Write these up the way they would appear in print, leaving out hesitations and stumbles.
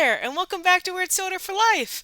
there, and welcome back to Weird Soda for Life.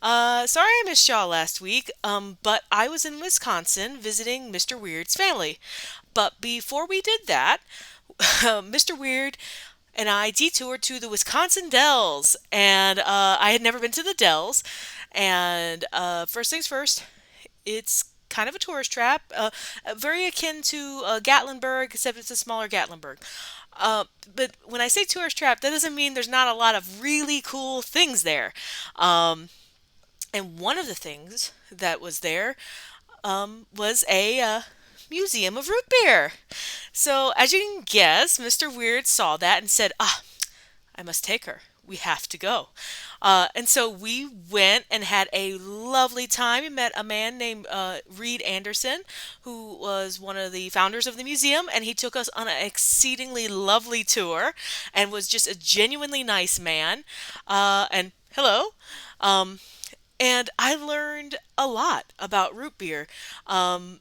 Sorry I missed y'all last week, but I was in Wisconsin visiting Mr. Weird's family. But before we did that, Mr. Weird and I detoured to the Wisconsin Dells, and I had never been to the Dells. And first things first, it's kind of a tourist trap, very akin to Gatlinburg, except it's a smaller Gatlinburg. Uh, but when I say tourist trap, that doesn't mean there's not a lot of really cool things there. Um, and one of the things that was there was a museum of root beer. So, as you can guess, Mr. Weird saw that and said, I must take her. We have to go. And so we went and had a lovely time. We met a man named Reed Anderson, who was one of the founders of the museum, and he took us on an exceedingly lovely tour and was just a genuinely nice man. And hello. Um, and I learned a lot about root beer. And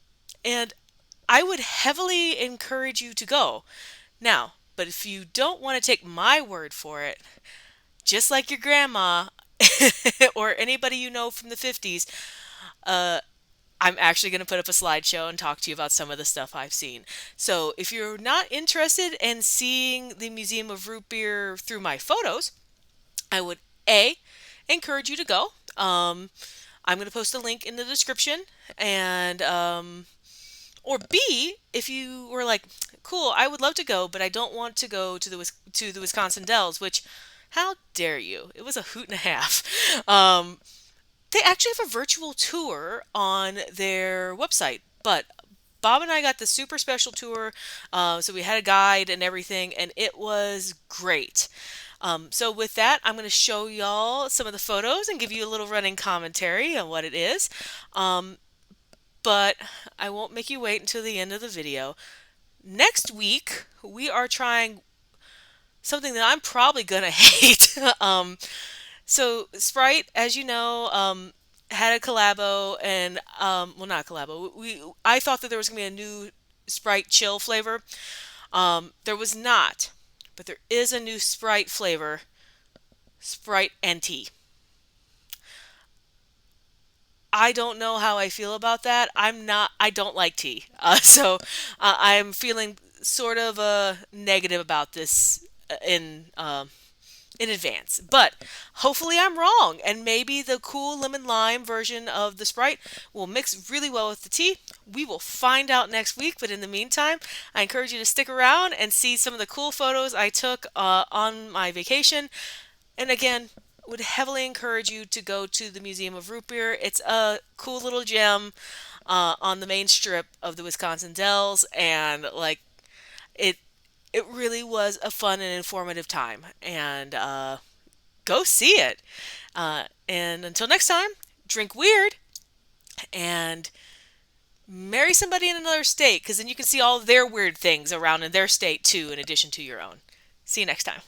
I would heavily encourage you to go. Now, but if you don't want to take my word for it, just like your grandma or anybody you know from the 50s, uh, I'm actually going to put up a slideshow and talk to you about some of the stuff I've seen. So if you're not interested in seeing the Museum of Root Beer through my photos, I would A, encourage you to go. I'm going to post a link in the description, and or B, if you were like, cool, I would love to go, but I don't want to go to the Wisconsin Dells, which how dare you? It was a hoot and a half. Um, they actually have a virtual tour on their website, but Bob and I got the super special tour, so we had a guide and everything, and it was great. So with that, I'm going to show y'all some of the photos and give you a little running commentary on what it is. Um, but I won't make you wait until the end of the video. Next week, we are trying something that I'm probably going to hate. So Sprite, as you know, had a collabo, and well, not a collabo. I thought that there was going to be a new Sprite chill flavor. There was not, but there is a new Sprite flavor, Sprite and tea. I don't know how I feel about that. I don't like tea. I'm feeling sort of negative about this in advance. But hopefully I'm wrong, and maybe the cool lemon lime version of the Sprite will mix really well with the tea. We will find out next week, but in the meantime, I encourage you to stick around and see some of the cool photos I took on my vacation. And again, would heavily encourage you to go to the Museum of Root Beer. It's a cool little gem on the main strip of the Wisconsin Dells, and like it it really was a fun and informative time. And go see it. And until next time, drink weird and marry somebody in another state, because then you can see all their weird things around in their state too, in addition to your own. See you next time.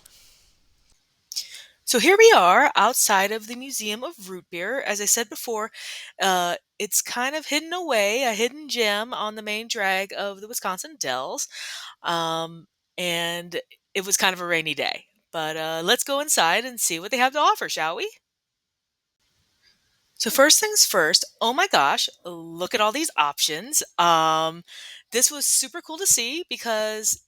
So here we are outside of the Museum of Root Beer. As I said before, it's kind of hidden away, a hidden gem on the main drag of the Wisconsin Dells. Um, and it was kind of a rainy day. But let's go inside and see what they have to offer, shall we? So first things first, oh my gosh, look at all these options. This was super cool to see because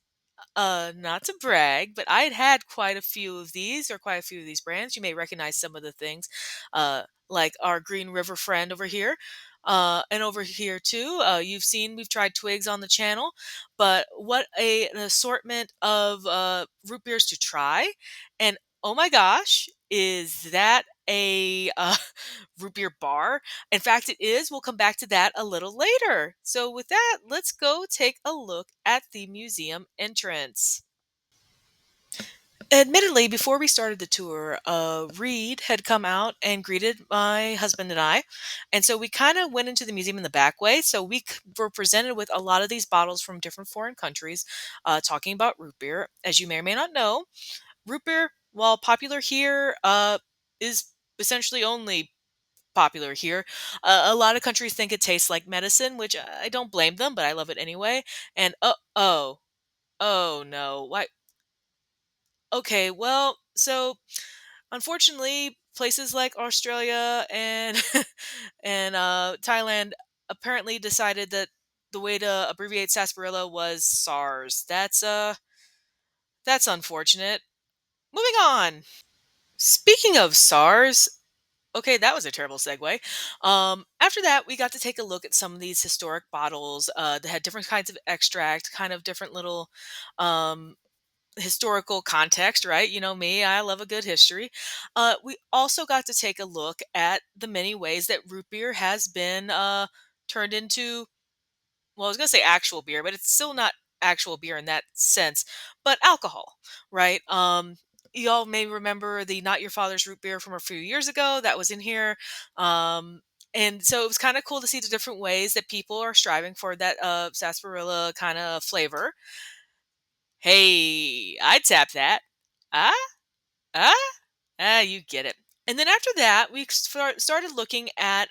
not to brag, but I had had quite a few of these, or quite a few of these brands. You may recognize some of the things, like our Green River friend over here. And over here too, we've tried Twigs on the channel, but what an assortment of root beers to try. And oh my gosh, is that a root beer bar? In fact, it is. We'll come back to that a little later. So with that, let's go take a look at the museum entrance. Admittedly, before we started the tour, Reed had come out and greeted my husband and I. And so we kind of went into the museum in the back way. So were presented with a lot of these bottles from different foreign countries, talking about root beer. As you may or may not know, root beer, while popular here, is essentially only popular here. A lot of countries think it tastes like medicine, which I don't blame them, but I love it anyway. And oh no, why? Okay, well, so Unfortunately, places like Australia and Thailand apparently decided that the way to abbreviate sarsaparilla was SARS. That's unfortunate. Moving on. Speaking of SARS, okay, that was a terrible segue. After that, we got to take a look at some of these historic bottles that had different kinds of extract, kind of different little um, historical context, right? You know me, I love a good history. We also got to take a look at the many ways that root beer has been turned into, well, I was going to say actual beer, but it's still not actual beer in that sense, but alcohol, right? Y'all may remember the Not Your Father's root beer from a few years ago that was in here. Um, and so it was kind of cool to see the different ways that people are striving for that sarsaparilla kind of flavor. Hey, I'd tap that. Ah, ah, you get it. And then after that, we started looking at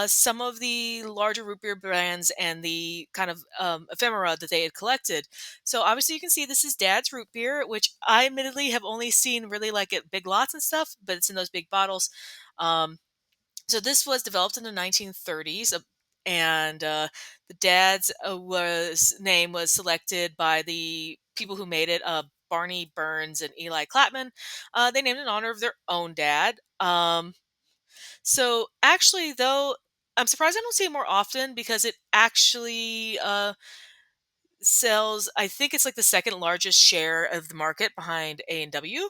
some of the larger root beer brands and the kind of ephemera that they had collected. So obviously, you can see this is Dad's root beer, which I admittedly have only seen really like at Big Lots and stuff, but it's in those big bottles. Um, so this was developed in the 1930s, and the dad's name was selected by the people who made it, Barney Burns and Eli Clapman. They named it in honor of their own dad. So actually, though, I'm surprised I don't see it more often because it actually sells. I think it's like the second largest share of the market behind A&W.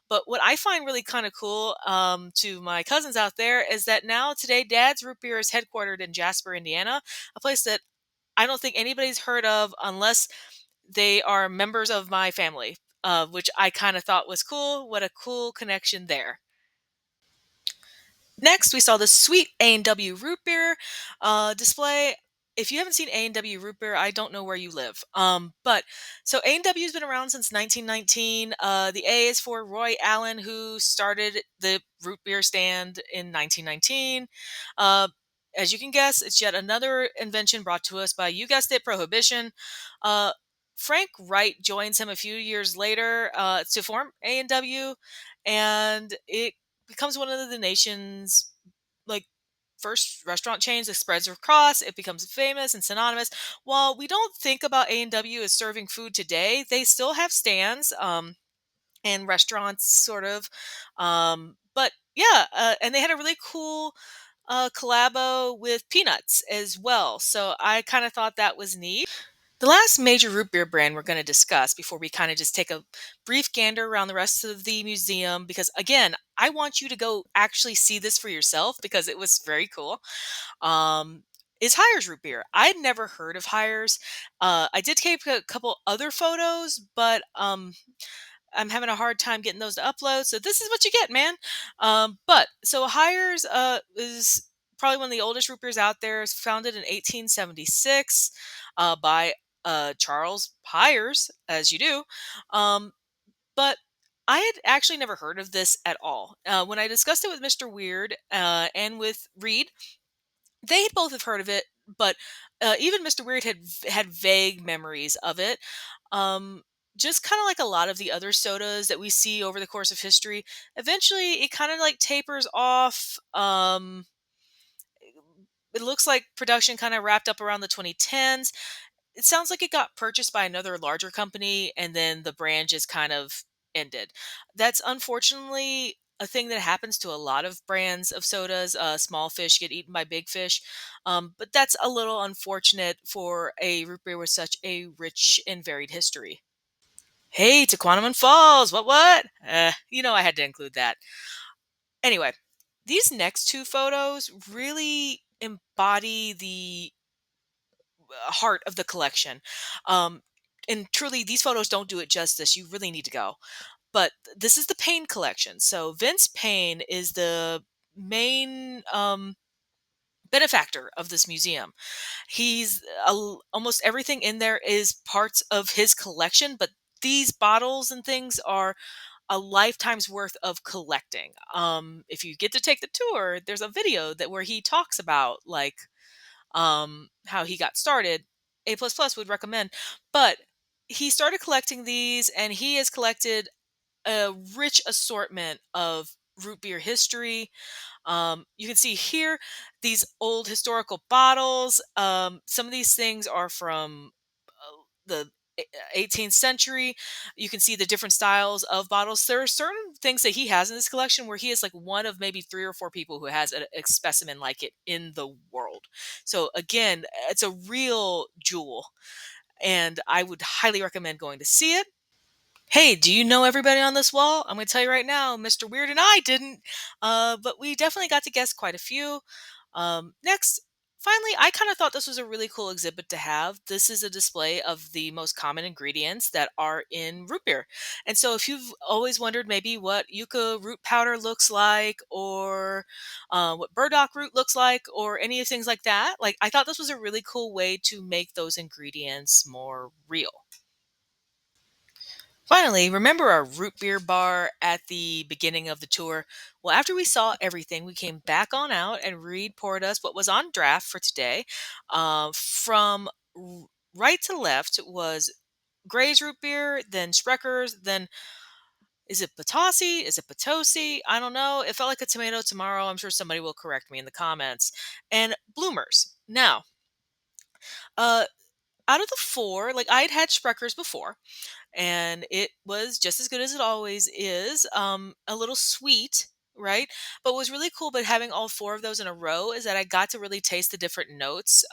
But what I find really kind of cool, to my cousins out there, is that now today, Dad's Root Beer is headquartered in Jasper, Indiana, a place that I don't think anybody's heard of unless they are members of my family, which I kind of thought was cool. What a cool connection there. Next, we saw the sweet A&W root beer display. If you haven't seen A&W root beer, I don't know where you live. But so A&W has been around since 1919. The A is for Roy Allen, who started the root beer stand in 1919. Uh, as you can guess, it's yet another invention brought to us by, you guessed it, Prohibition. Uh, Frank Wright joins him a few years later to form A&W, and it becomes one of the nation's like first restaurant chains that spreads across. It becomes famous and synonymous. While we don't think about A&W as serving food today, they still have stands and restaurants, sort of. But yeah, and they had a really cool collabo with Peanuts as well. So I kind of thought that was neat. The last major root beer brand we're going to discuss before we kind of just take a brief gander around the rest of the museum, because again, I want you to go actually see this for yourself because it was very cool, um, is Hires root beer. I'd never heard of Hires. I did take a couple other photos, but I'm having a hard time getting those to upload. So this is what you get, man. But so Hires is probably one of the oldest root beers out there. It's founded in 1876 by Charles Hires, as you do. Um, but I had actually never heard of this at all. When I discussed it with Mr. Weird and with Reed, they both have heard of it, but even Mr. Weird had vague memories of it. Um, just kind of like a lot of the other sodas that we see over the course of history. Eventually, it kind of like tapers off. It looks like production kind of wrapped up around the 2010s. It sounds like it got purchased by another larger company, and then the brand just kind of ended. That's unfortunately a thing that happens to a lot of brands of sodas. Small fish get eaten by big fish, but that's a little unfortunate for a root beer with such a rich and varied history. Hey, Tequanimon Falls, what? I had to include that. Anyway, these next two photos really embody the heart of the collection. Um, and truly, these photos don't do it justice. You really need to go. But this is the Payne collection. So Vince Payne is the main benefactor of this museum. He's almost everything in there is parts of his collection, but these bottles and things are a lifetime's worth of collecting. If you get to take the tour, there's a video that where he talks about like how he got started. A plus plus would recommend, but he started collecting these, and he has collected a rich assortment of root beer history. You can see here these old historical bottles. Some of these things are from the 18th century. You can see the different styles of bottles. There are certain things that he has in this collection where he is like one of maybe three or four people who has a specimen like it in the world. So again, it's a real jewel, and I would highly recommend going to see it. Hey, do you know everybody on this wall? I'm going to tell you right now, Mr. Weird and I didn't, but we definitely got to guess quite a few. Next, finally, I kind of thought this was a really cool exhibit to have. This is a display of the most common ingredients that are in root beer. And so, if you've always wondered maybe what yucca root powder looks like, or what burdock root looks like, or any of things like that, like I thought this was a really cool way to make those ingredients more real. Finally, remember our root beer bar at the beginning of the tour? Well, after we saw everything, we came back on out and Reed poured us what was on draft for today. From right to left was Gray's root beer, then Sprecker's, then is it Potosi? Is it Potosi? I don't know. It felt like a tomato tomorrow. I'm sure somebody will correct me in the comments. And Bloomers. Now, uh, out of the four, like I had Sprecker's before, and it was just as good as it always is. A little sweet, right? But what was really cool about having all four of those in a row is that I got to really taste the different notes.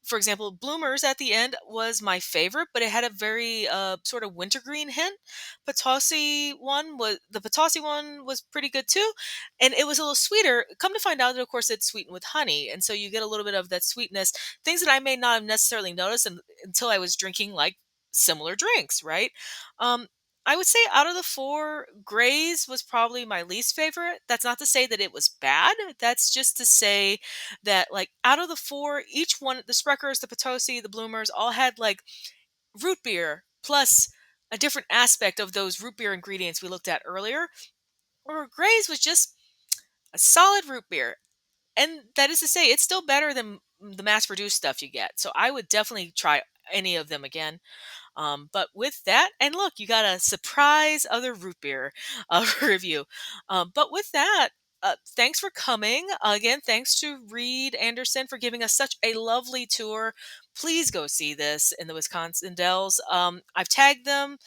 For example, Bloomers at the end was my favorite, but it had a very sort of wintergreen hint. The Potosi one was pretty good too, and it was a little sweeter. Come to find out that of course it's sweetened with honey, and so you get a little bit of that sweetness. Things that I may not have necessarily noticed until I was drinking like similar drinks, right? Um, I would say out of the four, Gray's was probably my least favorite. That's not to say that it was bad. That's just to say that, like, out of the four, each one, the Spreckers, the Potosi, the Bloomers, all had like root beer plus a different aspect of those root beer ingredients we looked at earlier. Or Gray's was just a solid root beer. And that is to say, it's still better than the mass produced stuff you get. So I would definitely try any of them again. But with that, and look, you got a surprise other root beer review. But with that, thanks for coming. Again, thanks to Reed Anderson for giving us such a lovely tour. Please go see this in the Wisconsin Dells. I've tagged them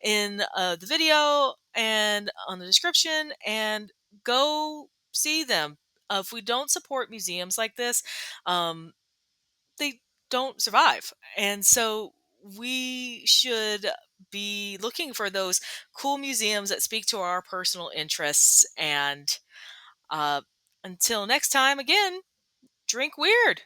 in the video and on the description, and go see them. If we don't support museums like this, um, they don't survive. And so we should be looking for those cool museums that speak to our personal interests. And uh, until next time, again, drink weird.